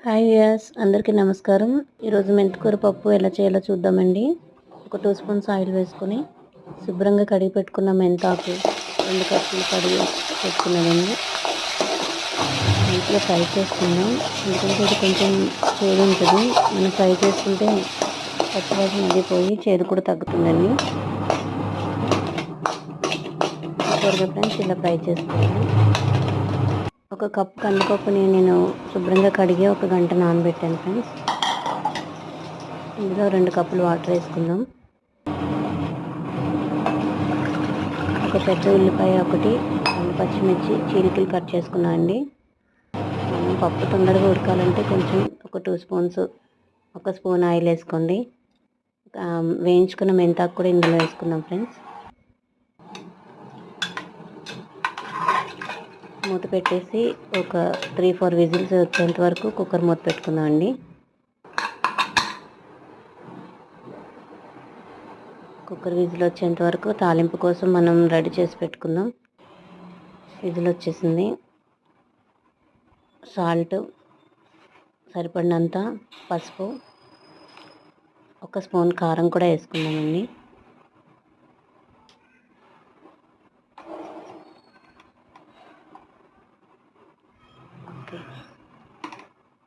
Hi viewers, అందరికీ నమస్కారం. ఈరోజు మెంతికూర పప్పు ఎలా చేయాలో చూద్దామండి. ఒక 2 స్పూన్స్ ఆయిల్ వేసుకొని శుభ్రంగా కడిగి పెట్టుకున్న మెంతాకు 2 కప్పులు కడిగి పెట్టుకున్నానండి. మంచిగా ఫ్రై చేసుకుందాం, ఎందుకంటే ఇది కొంచెం చేదు ఉంటుంది. మనం ఫ్రై చేసుకుంటే పచ్చివాసన అది పోయి చేదు కూడా తగ్గుతుందండి. త్వరగా ఫ్రెండ్స్ ఇలా ఫ్రై చేసుకోవాలి. ఒక కప్పు కందిపప్పుని నేను శుభ్రంగా కడిగి 1 గంట నానబెట్టాను ఫ్రెండ్స్. ఇందులో 2 కప్పులు వాటర్ వేసుకుందాం. ఒక పెద్ద ఉల్లిపాయ ఒకటి, 2 పచ్చిమిర్చి చీలికలు కట్ చేసుకున్నాను అండి. మనం పప్పు తొందరగా ఉడకాలంటే కొంచెం ఒక 2 స్పూన్స్, 1 స్పూన్ ఆయిల్ వేసుకోండి. వేయించుకున్న మెంతాకు కూడా ఇందులో వేసుకుందాం ఫ్రెండ్స్. మూత పెట్టేసి ఒక 3-4 విజిల్స్ వచ్చేంత వరకు కుక్కర్ మూత పెట్టుకుందాం అండి. కుక్కర్ విజిల్ వచ్చేంత వరకు తాలింపు కోసం మనం రెడీ చేసి పెట్టుకుందాం. విజిల్ వచ్చేసింది. సాల్ట్ సరిపడినంత, పసుపు, 1 స్పూన్ కారం కూడా వేసుకుందామండి.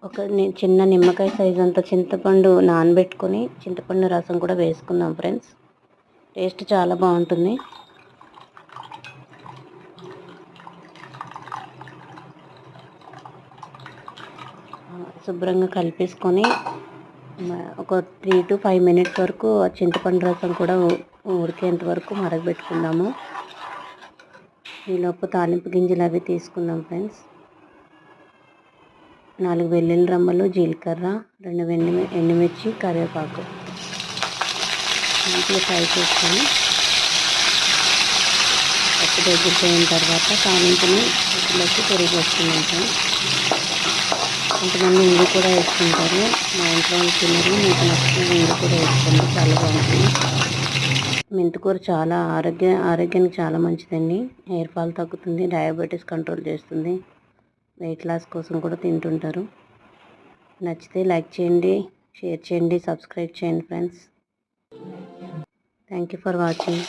ఒక చిన్న నిమ్మకాయ సైజ్ అంత చింతపండు నానబెట్టుకొని చింతపండు రసం కూడా వేసుకుందాం ఫ్రెండ్స్. టేస్ట్ చాలా బాగుంటుంది. శుభ్రంగా కలిపేసుకొని ఒక 3 to 5 మినిట్స్ వరకు చింతపండు రసం కూడా ఉడికేంత వరకు మరగబెట్టుకుందాము. ఈలోపు తాలింపు గింజలు అవి తీసుకుందాం ఫ్రెండ్స్. 4 వెల్లుల్లి రమ్మలు, జీలకర్ర, 2 ఎండుమిర్చి, కరివేపాకు మంచిగా ఫ్రై చేసుకొని పప్పు దగ్గరికి అయిన తర్వాత తాలింపుని ఇంట్లోకి పెరుగు వేసుకున్నాం ఫ్రెండ్స్. కొంతమంది ఇంగు కూడా వేసుకుంటారు. మా ఇంట్లో వాళ్ళు తినరు, మీకు నచ్చిన ఇంగు కూడా వేసుకోండి, చాలా బాగుంటుంది. మెంతికూర చాలా ఆరోగ్యానికి చాలా మంచిదండి. హెయిర్ ఫాల్ తగ్గుతుంది, డయాబెటీస్ కంట్రోల్ చేస్తుంది, వెయిట్ లాస్ కోసం కూడా తింటుంటారు. నచ్చితే లైక్ చేయండి, షేర్ చేయండి, సబ్స్క్రైబ్ చేయండి friends. Thank you for watching.